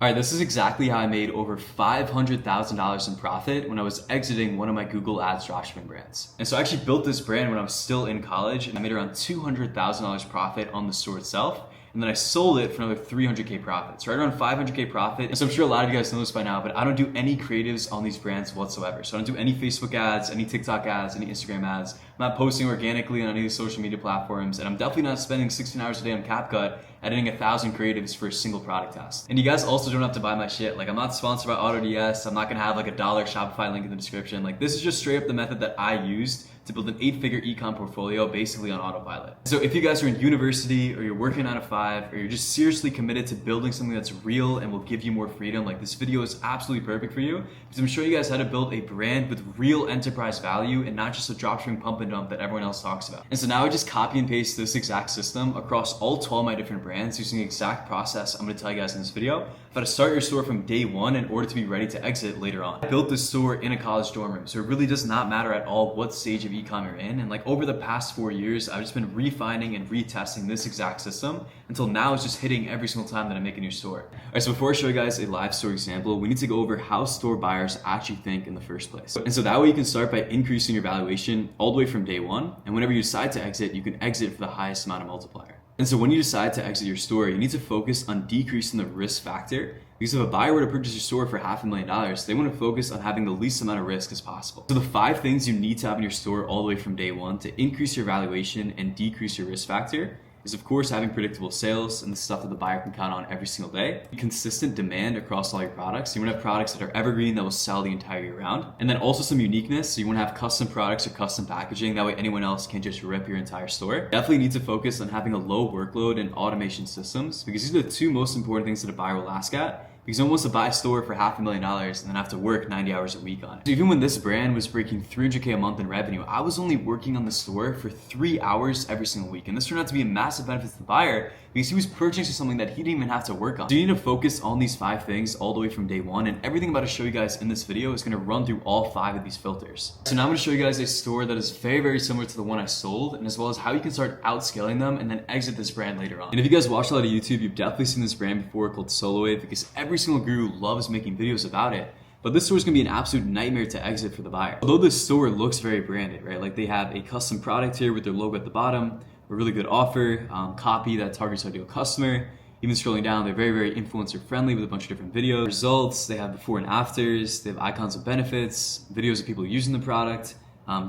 All right, this is exactly how I made over $500,000 in profit when I was exiting one of my Google Ads dropshipping brands. And so I actually built this brand when I was still in college, and I made around $200,000 profit on the store itself. And then I sold it for another 300K profit. So right around 500K profit. And so I'm sure a lot of you guys know this by now, but I don't do any creatives on these brands whatsoever. So I don't do any Facebook ads, any TikTok ads, any Instagram ads. I'm not posting organically on any of these social media platforms. And I'm definitely not spending 16 hours a day on CapCut editing 1,000 creatives for a single product test. And you guys also don't have to buy my shit. Like, I'm not sponsored by AutoDS. I'm not gonna have like $1 Shopify link in the description. Like, this is just straight up the method that I used to build an 8-figure ecom portfolio basically on autopilot. So if you guys are in university or you're working 9 to 5 or you're just seriously committed to building something that's real and will give you more freedom, like this video is absolutely perfect for you because I'm showing you guys how to build a brand with real enterprise value and not just a dropshipping pump and dump that everyone else talks about. And so now I just copy and paste this exact system across all 12 of my different brands using the exact process I'm gonna tell you guys in this video. How to start your store from day one in order to be ready to exit later on. I built this store in a college dorm room, so it really does not matter at all what stage of ecom you're in. And like over the past 4 years, I've just been refining and retesting this exact system until now it's just hitting every single time that I make a new store. All right, so before I show you guys a live store example, we need to go over how store buyers actually think in the first place. And so that way you can start by increasing your valuation all the way from day one. And whenever you decide to exit, you can exit for the highest amount of multiplier. And so when you decide to exit your store, you need to focus on decreasing the risk factor, because if a buyer were to purchase your store for $500,000, they want to focus on having the least amount of risk as possible. So the 5 things you need to have in your store all the way from day one to increase your valuation and decrease your risk factor is, of course, having predictable sales and the stuff that the buyer can count on every single day. Consistent demand across all your products. You want to have products that are evergreen that will sell the entire year round. And then also some uniqueness. So you want to have custom products or custom packaging. That way anyone else can't just rip your entire store. Definitely need to focus on having a low workload and automation systems, because these are the 2 most important things that a buyer will ask at. Because no one wants to buy a store for $500,000 and then have to work 90 hours a week on it. So even when this brand was breaking 300K a month in revenue, I was only working on the store for 3 hours every single week. And this turned out to be a massive benefit to the buyer because he was purchasing something that he didn't even have to work on. So you need to focus on these 5 things all the way from day one. And everything I'm about to show you guys in this video is gonna run through all 5 of these filters. So now I'm gonna show you guys a store that is very, very similar to the one I sold, and as well as how you can start outscaling them and then exit this brand later on. And if you guys watch a lot of YouTube, you've definitely seen this brand before called SoloWave, because every single guru loves making videos about it. But this store is gonna be an absolute nightmare to exit for the buyer. Although this store looks very branded, right? Like they have a custom product here with their logo at the bottom, a really good offer, copy that targets our ideal customer. Even scrolling down, they're very, very influencer friendly with a bunch of different videos. Results, they have before and afters, they have icons of benefits, videos of people using the product,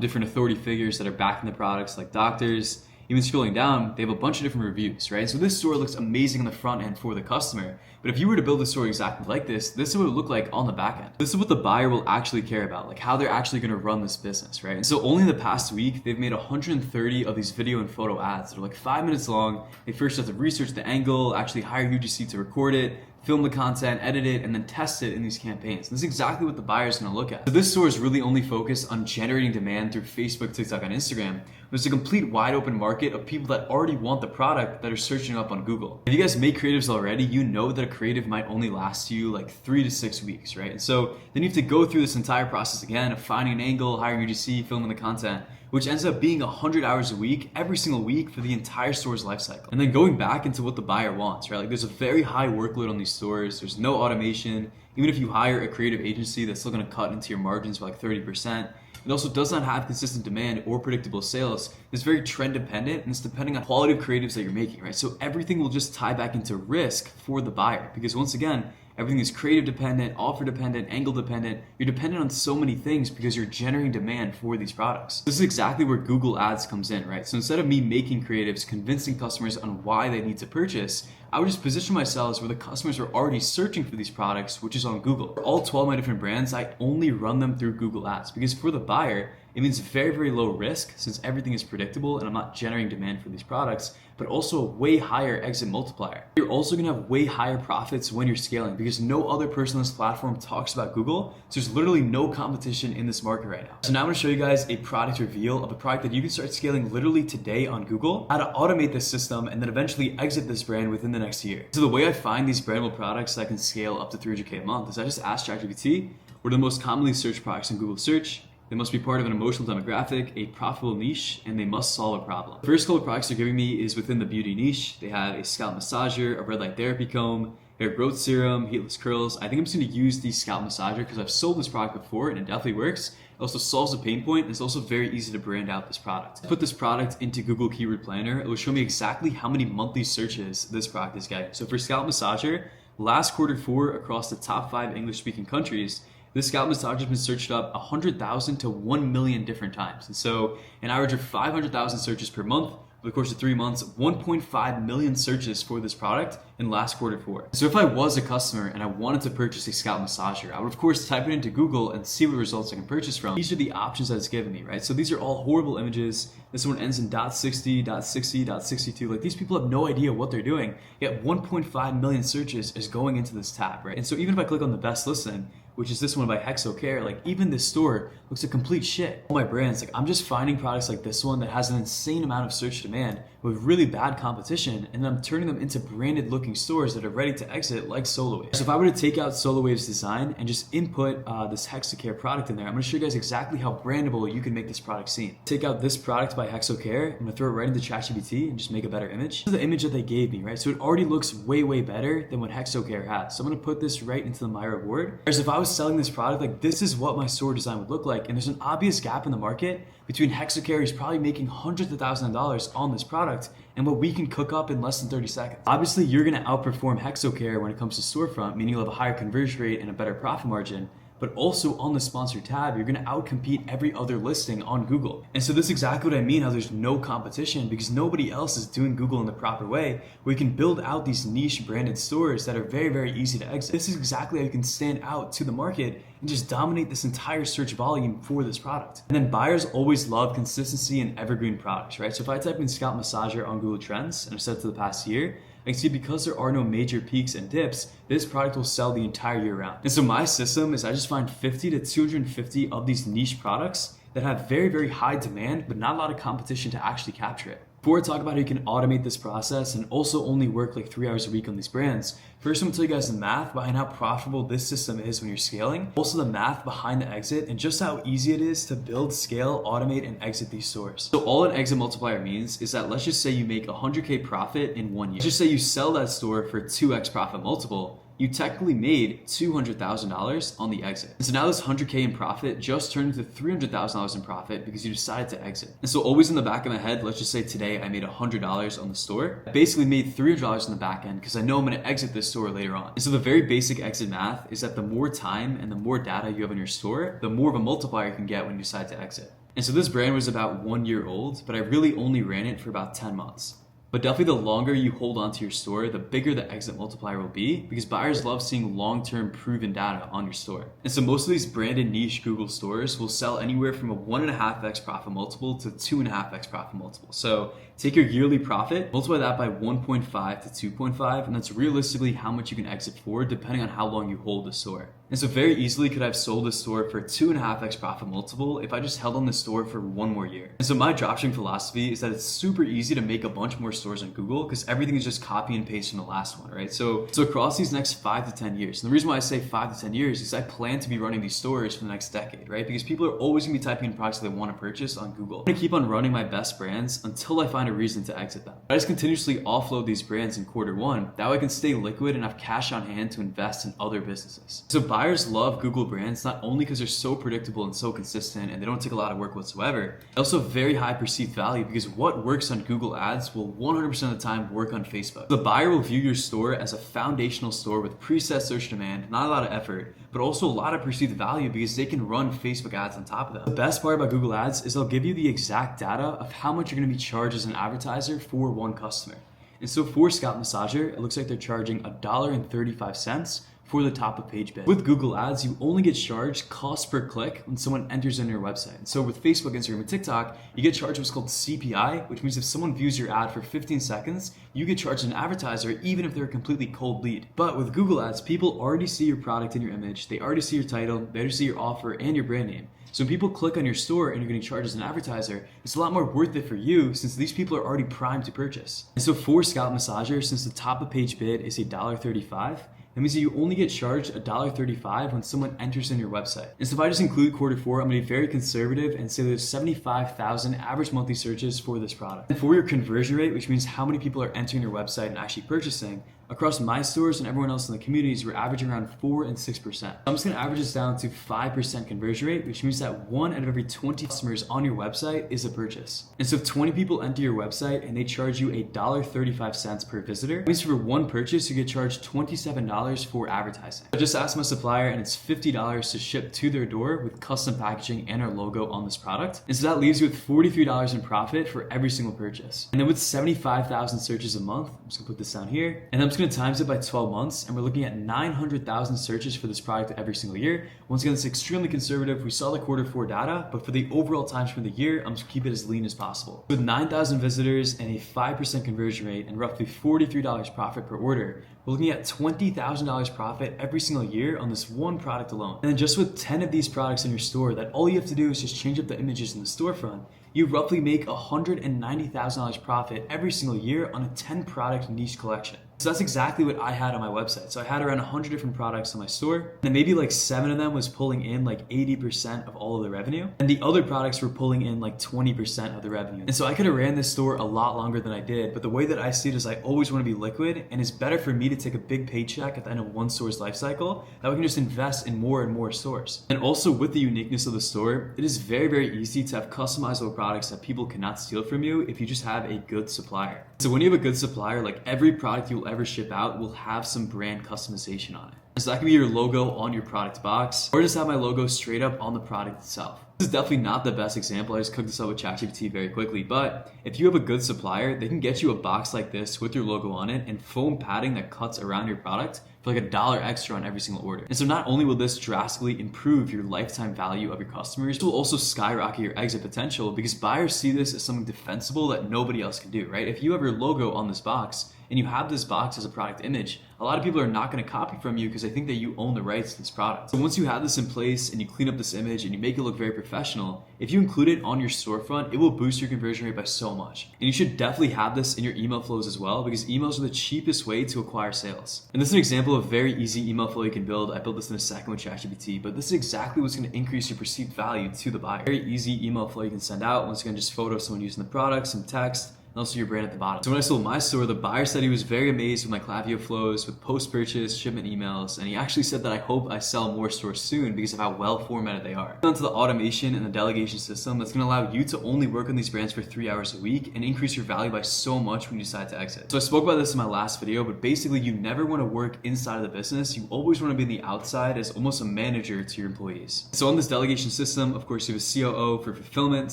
different authority figures that are backing the products like doctors. Even scrolling down, they have a bunch of different reviews, right? So this store looks amazing on the front end for the customer, but if you were to build a store exactly like this is what it would look like on the back end. This is what the buyer will actually care about, like how they're actually gonna run this business, right? And so only in the past week, they've made 130 of these video and photo ads that are like 5 minutes long. They first have to research the angle, actually hire UGC to record it, film the content, edit it, and then test it in these campaigns. And this is exactly what the buyer is gonna look at. So this store is really only focused on generating demand through Facebook, TikTok, and Instagram. There's a complete wide open market of people that already want the product that are searching up on Google. If you guys make creatives already, you know that a creative might only last you like 3 to 6 weeks, right? And so then you have to go through this entire process again of finding an angle, hiring UGC, filming the content, which ends up being 100 hours a week, every single week for the entire store's life cycle. And then going back into what the buyer wants, right? Like there's a very high workload on these stores. There's no automation. Even if you hire a creative agency, that's still gonna cut into your margins by like 30%. It also does not have consistent demand or predictable sales. It's very trend dependent, and it's depending on quality of creatives that you're making, right? So everything will just tie back into risk for the buyer, because once again, everything is creative dependent, offer dependent, angle dependent. You're dependent on so many things because you're generating demand for these products. This is exactly where Google Ads comes in, right? So instead of me making creatives, convincing customers on why they need to purchase, I would just position myself as where the customers are already searching for these products, which is on Google. For all 12 of my different brands, I only run them through Google Ads, because for the buyer, it means very, very low risk since everything is predictable and I'm not generating demand for these products, but also a way higher exit multiplier. You're also gonna have way higher profits when you're scaling, because no other person on this platform talks about Google, so there's literally no competition in this market right now. So now I'm gonna show you guys a product reveal of a product that you can start scaling literally today on Google, how to automate this system, and then eventually exit this brand within the next year. So the way I find these brandable products that can scale up to 300K a month is I just ask ChatGPT, what are the most commonly searched products in Google search? They must be part of an emotional demographic, a profitable niche, and they must solve a problem. The first couple of products they're giving me is within the beauty niche. They have a scalp massager, a red light therapy comb, hair growth serum, heatless curls. I think I'm just gonna use the scalp massager because I've sold this product before and it definitely works. It also solves a pain point, and it's also very easy to brand out this product. Put this product into Google Keyword Planner. It will show me exactly how many monthly searches this product is getting. So for scalp massager, last Q4 across the top 5 English-speaking countries, this scalp massager has been searched up 100,000 to 1 million different times. And so an average of 500,000 searches per month. Over the course of 3 months, 1.5 million searches for this product in last Q4. So if I was a customer and I wanted to purchase a scalp massager, I would of course type it into Google and see what results I can purchase from. These are the options that it's given me, right? So these are all horrible images. This one ends in .60, .60, .62. Like, these people have no idea what they're doing, yet 1.5 million searches is going into this tab, right? And so even if I click on the best listing, which is this one by Hexocare, like, even this store looks like complete shit. All my brands, like, I'm just finding products like this one that has an insane amount of search demand with really bad competition, and then I'm turning them into branded looking stores that are ready to exit, like SoloWave. So if I were to take out SoloWave's design and just input this Hexocare product in there, I'm gonna show you guys exactly how brandable you can make this product seem. Take out this product by Hexocare, I'm gonna throw it right into ChatGPT and just make a better image. This is the image that they gave me, right? So it already looks way, way better than what Hexocare has. So I'm gonna put this right into the My Reward. Whereas if I was selling this product, like, this is what my store design would look like, and there's an obvious gap in the market between Hexocare, who's probably making hundreds of thousands of dollars on this product, and what we can cook up in less than 30 seconds. Obviously, you're gonna outperform Hexocare when it comes to storefront, meaning you'll have a higher conversion rate and a better profit margin. But also on the sponsored tab, you're gonna outcompete every other listing on Google. And so this is exactly what I mean, how there's no competition, because nobody else is doing Google in the proper way, where you can build out these niche branded stores that are very, very easy to exit. This is exactly how you can stand out to the market and just dominate this entire search volume for this product. And then buyers always love consistency and evergreen products, right? So if I type in scalp massager on Google Trends, and I've set it to the past year, I can see because there are no major peaks and dips, this product will sell the entire year round. And so my system is I just find 50 to 250 of these niche products that have very, very high demand, but not a lot of competition to actually capture it. Before I talk about how you can automate this process and also only work like 3 hours a week on these brands, first I'm gonna tell you guys the math behind how profitable this system is when you're scaling, also the math behind the exit, and just how easy it is to build, scale, automate, and exit these stores. So all an exit multiplier means is that let's just say you make 100K profit in 1 year. Let's just say you sell that store for 2x profit multiple. You technically made $200,000 on the exit. And so now this 100K in profit just turned into $300,000 in profit because you decided to exit. And so always in the back of my head, let's just say today I made $100 on the store. I basically made $300 in the back end because I know I'm gonna exit this store later on. And so the very basic exit math is that the more time and the more data you have in your store, the more of a multiplier you can get when you decide to exit. And so this brand was about 1 year old, but I really only ran it for about 10 months. But definitely the longer you hold on to your store, the bigger the exit multiplier will be, because buyers love seeing long-term proven data on your store. And so most of these branded niche Google stores will sell anywhere from a 1.5x profit multiple to 2.5x profit multiple. So take your yearly profit, multiply that by 1.5 to 2.5, and that's realistically how much you can exit for depending on how long you hold the store. And so very easily could I have sold this store for 2.5x profit multiple if I just held on the store for 1 more year. And so my dropshipping philosophy is that it's super easy to make a bunch more stores on Google because everything is just copy and paste from the last one, right? So across these next 5 to 10 years, and the reason why I say 5 to 10 years is I plan to be running these stores for the next decade, right? Because people are always gonna be typing in products that they want to purchase on Google. I'm gonna keep on running my best brands until I find a reason to exit them. I just continuously offload these brands in Q1. That way I can stay liquid and have cash on hand to invest in other businesses. So buyers love Google brands not only because they're so predictable and so consistent and they don't take a lot of work whatsoever, they also have very high perceived value because what works on Google Ads will 100% of the time work on Facebook. The buyer will view your store as a foundational store with preset search demand, not a lot of effort, but also a lot of perceived value because they can run Facebook ads on top of them. The best part about Google Ads is they'll give you the exact data of how much you're gonna be charged as an advertiser for one customer. And so for scalp massager, it looks like they're charging $1.35 for the top of page bid. With Google Ads, you only get charged cost per click when someone enters in your website. And so with Facebook, Instagram, and TikTok, you get charged what's called CPI, which means if someone views your ad for 15 seconds, you get charged an advertiser even if they're a completely cold lead. But with Google Ads, people already see your product in your image, they already see your title, they already see your offer and your brand name. So when people click on your store and you're getting charged as an advertiser, it's a lot more worth it for you since these people are already primed to purchase. And so for scalp massager, since the top of page bid is $1.35, that means that you only get charged $1.35 when someone enters in your website. And so if I just include Q4, I'm gonna be very conservative and say there's 75,000 average monthly searches for this product. And for your conversion rate, which means how many people are entering your website and actually purchasing, Across my stores and everyone else in the communities, we're averaging around 4 and 6%. I'm just gonna average this down to 5% conversion rate, which means that 1 out of every 20 customers on your website is a purchase. And so if 20 people enter your website and they charge you $1.35 per visitor, that means for one purchase, you get charged $27 for advertising. I just asked my supplier and it's $50 to ship to their door with custom packaging and our logo on this product. And so that leaves you with $43 in profit for every single purchase. And then with 75,000 searches a month, I'm just gonna put this down here, and I'm just gonna times it by 12 months, and we're looking at 900,000 searches for this product every single year. Once again, it's extremely conservative. We saw the Q4 data, but for the overall time span of the year, I'm just keep it as lean as possible. With 9,000 visitors and a 5% conversion rate and roughly $43 profit per order, we're looking at $20,000 profit every single year on this one product alone. And then just with 10 of these products in your store, that all you have to do is just change up the images in the storefront, you roughly make $190,000 profit every single year on a 10 product niche collection. So that's exactly what I had on my website. So I had around 100 different products on my store, and maybe like 7 of them was pulling in like 80% of all of the revenue, and the other products were pulling in like 20% of the revenue. And so I could have ran this store a lot longer than I did, but the way that I see it is I always want to be liquid, and it's better for me to take a big paycheck at the end of one store's life cycle that we can just invest in more and more stores. And also with the uniqueness of the store, it is very, very easy to have customizable products that people cannot steal from you if you just have a good supplier. So when you have a good supplier, like every product you will ever ship out will have some brand customization on it. So that could be your logo on your product box, or just have my logo straight up on the product itself. This is definitely not the best example. I just cooked this up with ChatGPT very quickly, but if you have a good supplier, they can get you a box like this with your logo on it and foam padding that cuts around your product for like $1 extra on every single order. And so not only will this drastically improve your lifetime value of your customers, it will also skyrocket your exit potential because buyers see this as something defensible that nobody else can do, right? If you have your logo on this box and you have this box as a product image, a lot of people are not going to copy from you because they think that you own the rights to this product. So once you have this in place and you clean up this image and you make it look very professional, if you include it on your storefront, it will boost your conversion rate by so much. And you should definitely have this in your email flows as well because emails are the cheapest way to acquire sales. And this is an example of a very easy email flow you can build. I built this in a second with ChatGPT, but this is exactly what's going to increase your perceived value to the buyer. Very easy email flow you can send out. Once again, just photo of someone using the product, some text, and also your brand at the bottom. So when I sold my store, the buyer said he was very amazed with my Klaviyo flows, with post-purchase, shipment emails, and he actually said that I hope I sell more stores soon because of how well formatted they are. Onto the automation and the delegation system that's gonna allow you to only work on these brands for 3 hours a week and increase your value by so much when you decide to exit. So I spoke about this in my last video, but basically you never wanna work inside of the business. You always wanna be on the outside as almost a manager to your employees. So on this delegation system, of course, you have a COO for fulfillment,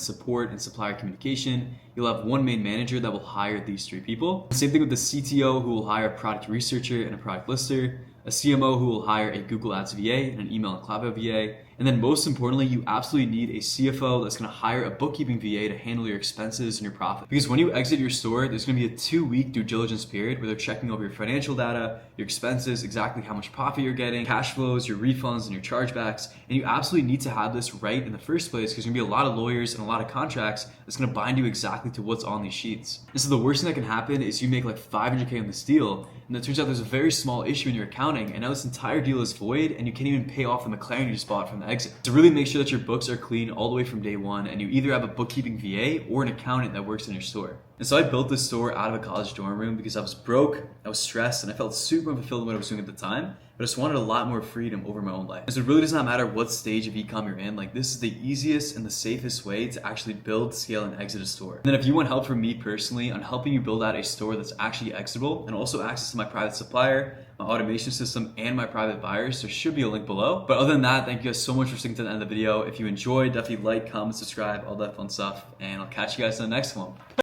support, and supplier communication. You'll have one main manager that will hire these 3 people. Same thing with the CTO who will hire a product researcher and a product lister, a CMO who will hire a Google Ads VA and an email and Klaviyo VA. And then most importantly, you absolutely need a CFO that's gonna hire a bookkeeping VA to handle your expenses and your profit. Because when you exit your store, there's gonna be a 2-week due diligence period where they're checking over your financial data, your expenses, exactly how much profit you're getting, cash flows, your refunds, and your chargebacks. And you absolutely need to have this right in the first place because there's gonna be a lot of lawyers and a lot of contracts that's gonna bind you exactly to what's on these sheets. And so the worst thing that can happen is you make like $500K on this deal, and it turns out there's a very small issue in your accounting, and now this entire deal is void, and you can't even pay off the McLaren you just bought from the exit. So really make sure that your books are clean all the way from day one, and you either have a bookkeeping VA or an accountant that works in your store. And so I built this store out of a college dorm room because I was broke, I was stressed, and I felt super unfulfilled in what I was doing at the time, but I just wanted a lot more freedom over my own life. And so it really does not matter what stage of e-com you're in, like this is the easiest and the safest way to actually build, scale, and exit a store. And then if you want help from me personally on helping you build out a store that's actually exitable and also access to my private supplier, my automation system, and my private buyers, there should be a link below. But other than that, thank you guys so much for sticking to the end of the video. If you enjoyed, definitely like, comment, subscribe, all that fun stuff, and I'll catch you guys in the next one.